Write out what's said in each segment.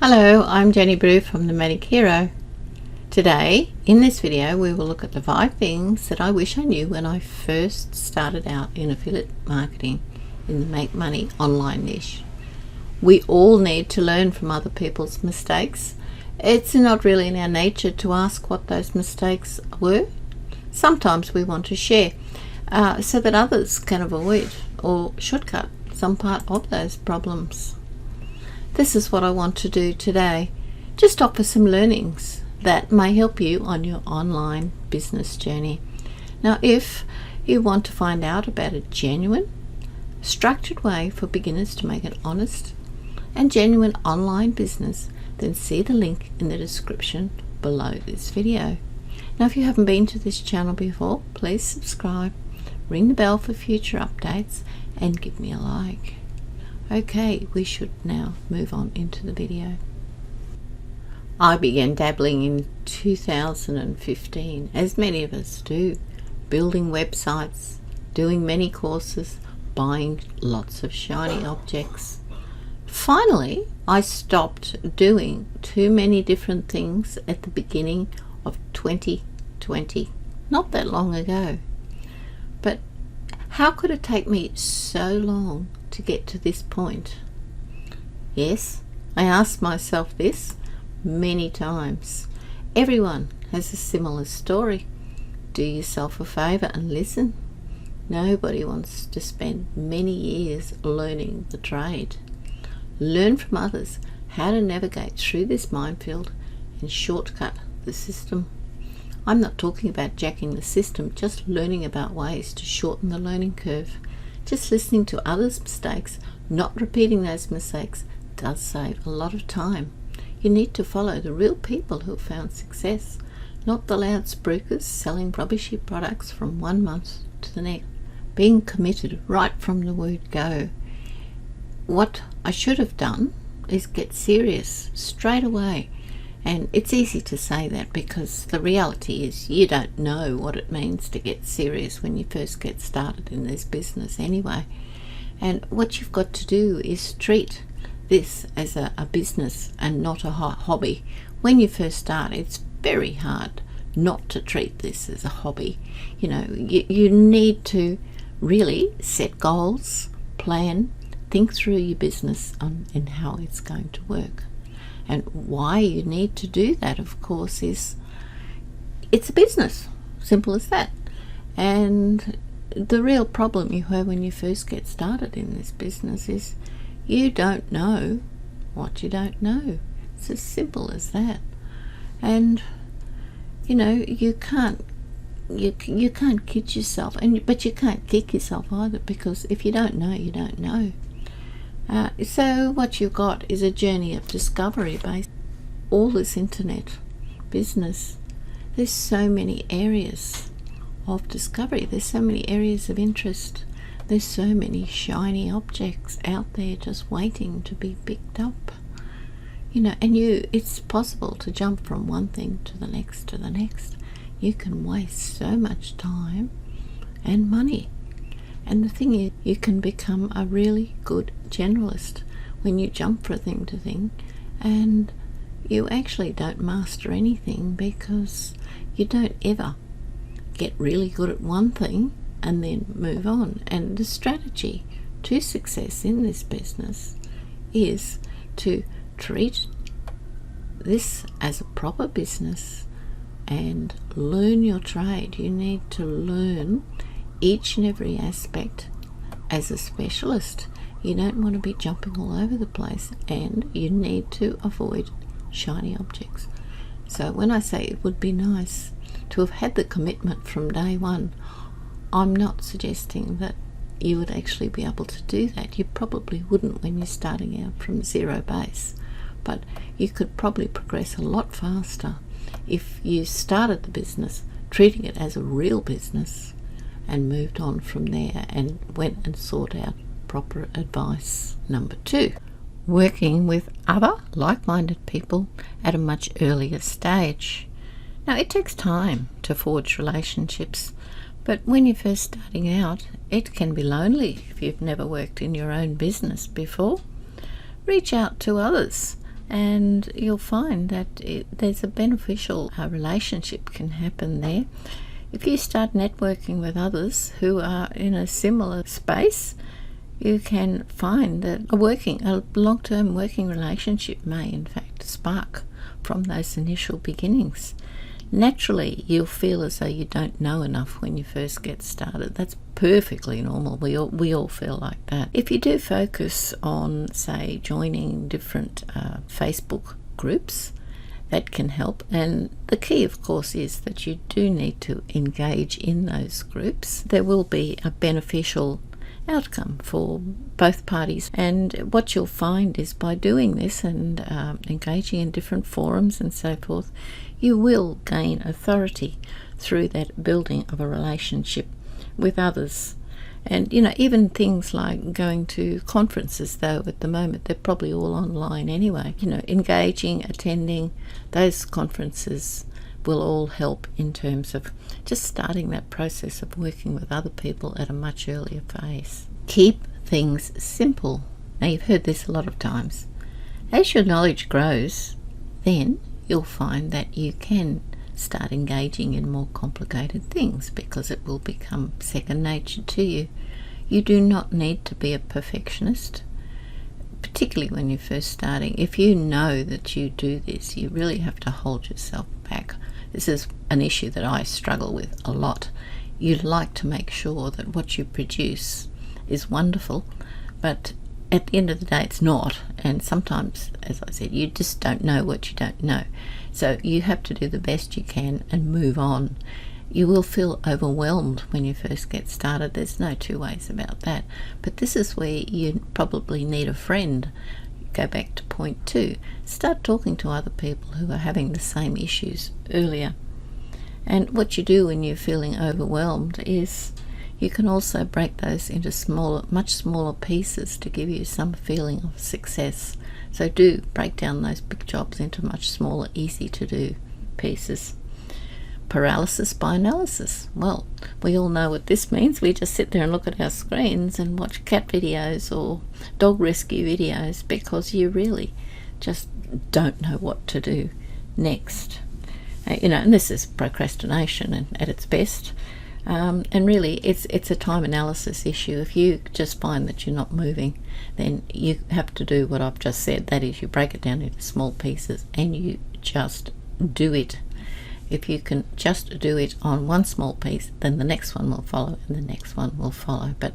Hello, I'm Jenny Brew from The Manic Hero. Today, in this video, we will look at the 5 things that I wish I knew when I first started out in affiliate marketing in the make money online niche. We all need to learn from other people's mistakes. It's not really in our nature to ask what those mistakes were. Sometimes we want to share so that others can avoid or shortcut some part of those problems. This is what I want to do today. Just offer some learnings that may help you on your online business journey. Now, if you want to find out about a genuine, structured way for beginners to make an honest and genuine online business, then see the link in the description below this video. Now, if you haven't been to this channel before, please subscribe, ring the bell for future updates, and give me a like. Okay, we should now move on into the video. I began dabbling in 2015, as many of us do, building websites, doing many courses, buying lots of shiny objects. Finally, I stopped doing too many different things at the beginning of 2020, not that long ago. But how could it take me so long to get to this point? Yes, I asked myself this many times. Everyone has a similar story. Do yourself a favor and listen. Nobody wants to spend many years learning the trade. Learn from others how to navigate through this minefield and shortcut the system. I'm not talking about jacking the system, just learning about ways to shorten the learning curve. Just listening to others' mistakes, not repeating those mistakes, does save a lot of time. You need to follow the real people who have found success, not the loud spruikers selling rubbishy products from one month to the next. Being committed right from the word go. What I should have done is get serious straight away. And it's easy to say that because the reality is you don't know what it means to get serious when you first get started in this business anyway. And what you've got to do is treat this as a business and not a hobby. When you first start, it's very hard not to treat this as a hobby. You know, you need to really set goals, plan, think through your business and how it's going to work. And why you need to do that, of course, is it's a business. Simple as that. And the real problem you have when you first get started in this business is you don't know what you don't know. It's as simple as that. And you know, you can't kid yourself, but you can't kick yourself either, because if you don't know, you don't know. So what you've got is a journey of discovery based all this internet business. There's so many areas of discovery. There's so many areas of interest. There's so many shiny objects out there just waiting to be picked up. You know, and it's possible to jump from one thing to the next to the next. You can waste so much time and money. And the thing is, you can become a really good generalist when you jump from thing to thing, and you actually don't master anything because you don't ever get really good at one thing and then move on. And the strategy to success in this business is to treat this as a proper business and learn your trade. You need to learn each and every aspect as a specialist. You don't want to be jumping all over the place, and you need to avoid shiny objects. So when I say it would be nice to have had the commitment from day one, I'm not suggesting that you would actually be able to do that. You probably wouldn't when you're starting out from zero base, but you could probably progress a lot faster if you started the business treating it as a real business and moved on from there and went and sought out proper advice. Number 2, working with other like-minded people at a much earlier stage. Now, it takes time to forge relationships, but when you're first starting out, it can be lonely if you've never worked in your own business before. Reach out to others and you'll find that there's a beneficial relationship can happen there. If you start networking with others who are in a similar space, you can find that a long-term working relationship may in fact spark from those initial beginnings. Naturally, you'll feel as though you don't know enough when you first get started. That's perfectly normal. We all feel like that. If you do focus on, say, joining different Facebook groups, that can help. And the key, of course, is that you do need to engage in those groups. There will be a beneficial outcome for both parties, and what you'll find is by doing this and engaging in different forums and so forth, you will gain authority through that building of a relationship with others. And even things like going to conferences, though at the moment they're probably all online anyway, engaging, attending those conferences will all help in terms of just starting that process of working with other people at a much earlier phase. Keep things simple. Now, you've heard this a lot of times. As your knowledge grows, then you'll find that you can start engaging in more complicated things because it will become second nature to you. You do not need to be a perfectionist, particularly when you're first starting. If you know that you do this, you really have to hold yourself back. This is an issue that I struggle with a lot. You'd like to make sure that what you produce is wonderful, but at the end of the day it's not, and sometimes, as I said, you just don't know what you don't know. So you have to do the best you can and move on. You will feel overwhelmed when you first get started. There's no two ways about that. But this is where you probably need a friend. Go back to point 2. Start talking to other people who are having the same issues earlier. And what you do when you're feeling overwhelmed is you can also break those into much smaller pieces to give you some feeling of success. So do break down those big jobs into much smaller, easy to do pieces. Paralysis by analysis. Well, we all know what this means. We just sit there and look at our screens and watch cat videos or dog rescue videos because you really just don't know what to do next. And this is procrastination at its best. And really, it's a time analysis issue. If you just find that you're not moving, then you have to do what I've just said. That is, you break it down into small pieces and you just do it. If you can just do it on one small piece, then the next one will follow and the next one will follow. But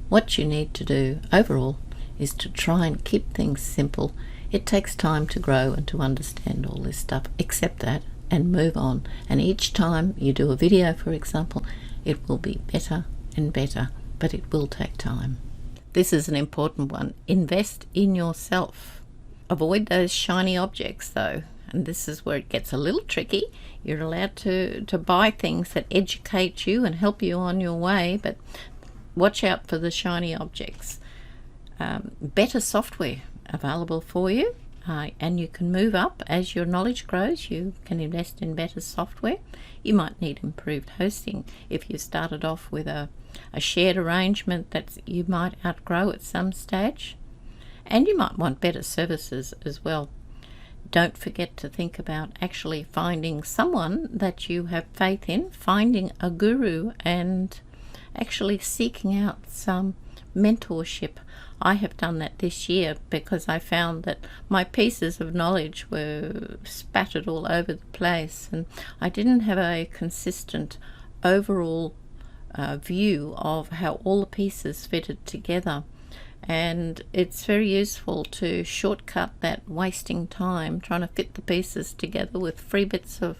what you need to do overall is to try and keep things simple. It takes time to grow and to understand all this stuff. Accept that and move on. And each time you do a video, for example, it will be better and better, but it will take time. This is an important one. Invest in yourself. Avoid those shiny objects, though. And this is where it gets a little tricky. You're allowed to buy things that educate you and help you on your way, but watch out for the shiny objects. Better software available for you, and you can move up as your knowledge grows. You can invest in better software. You might need improved hosting if you started off with a shared arrangement that you might outgrow at some stage, and you might want better services as well. Don't forget to think about actually finding someone that you have faith in, finding a guru, and actually seeking out some mentorship. I have done that this year because I found that my pieces of knowledge were spattered all over the place and I didn't have a consistent overall view of how all the pieces fitted together. And it's very useful to shortcut that wasting time trying to fit the pieces together with free bits of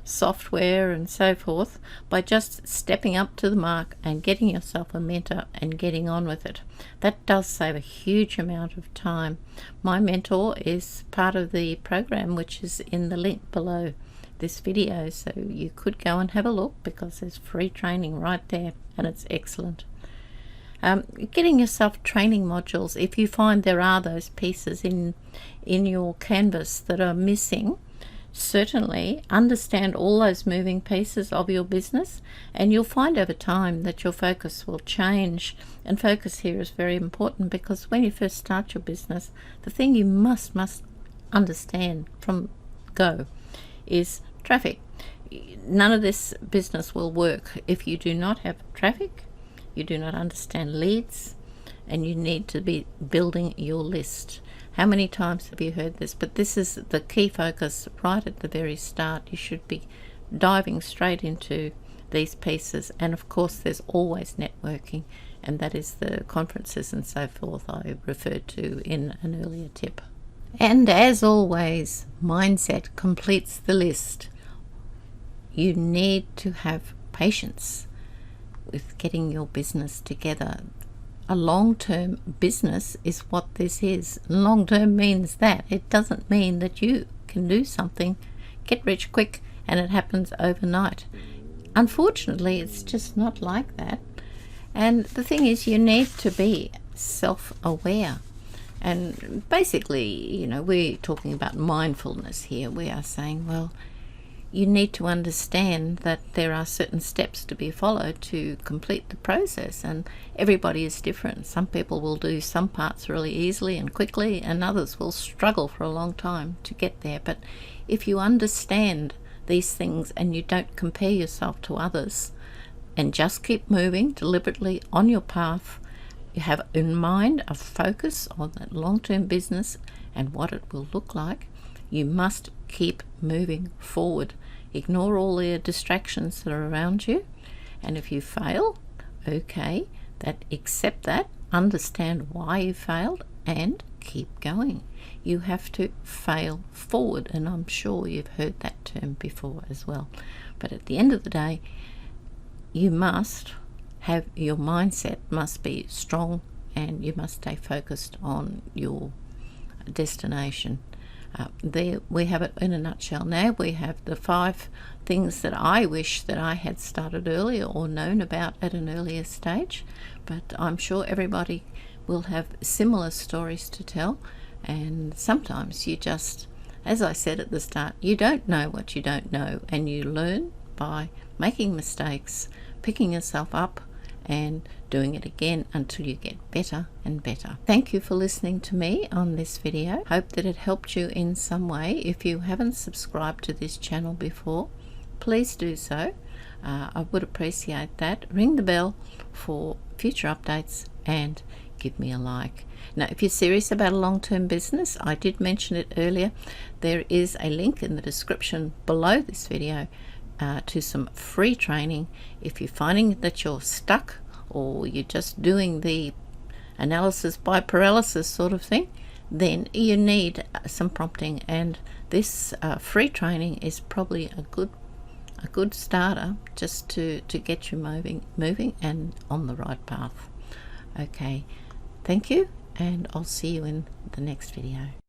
software and so forth by just stepping up to the mark and getting yourself a mentor and getting on with it. That does save a huge amount of time. My mentor is part of the program, which is in the link below this video, so you could go and have a look because there's free training right there and it's excellent. Getting yourself training modules. If you find there are those pieces in your canvas that are missing, certainly understand all those moving pieces of your business, and you'll find over time that your focus will change. And focus here is very important because when you first start your business, the thing you must understand from go is traffic. None of this business will work if you do not have traffic, you do not understand leads, and you need to be building your list. How many times have you heard this? But this is the key focus right at the very start. You should be diving straight into these pieces, and of course there's always networking, and that is the conferences and so forth I referred to in an earlier tip. And as always, mindset completes the list. You need to have patience with getting your business together. A long-term business is what this is. Long-term means that. It doesn't mean that you can do something, get rich quick, and it happens overnight. Unfortunately, it's just not like that. And the thing is, you need to be self-aware. And basically, we're talking about mindfulness here. We are saying, well, you need to understand that there are certain steps to be followed to complete the process, and everybody is different. Some people will do some parts really easily and quickly, and others will struggle for a long time to get there. But if you understand these things and you don't compare yourself to others and just keep moving deliberately on your path, you have in mind a focus on that long-term business and what it will look like, you must keep moving forward. Ignore all the distractions that are around you, and if you fail, okay, accept that, understand why you failed, and keep going. You have to fail forward, and I'm sure you've heard that term before as well. But at the end of the day, you must have your mindset must be strong, and you must stay focused on your destination. There we have it in a nutshell. Now we have the 5 things that I wish that I had started earlier or known about at an earlier stage, but I'm sure everybody will have similar stories to tell, and sometimes you just, as I said at the start, you don't know what you don't know, and you learn by making mistakes, picking yourself up and doing it again until you get better and better. Thank you for listening to me on this video. Hope that it helped you in some way. If you haven't subscribed to this channel before, please do so. I would appreciate that. Ring the bell for future updates and give me a like. Now, if you're serious about a long-term business, I did mention it earlier, there is a link in the description below this video to some free training. If you're finding that you're stuck, or you're just doing the analysis by paralysis sort of thing, then you need some prompting, and this free training is probably a good starter just to get you moving and on the right path. Okay, thank you, and I'll see you in the next video.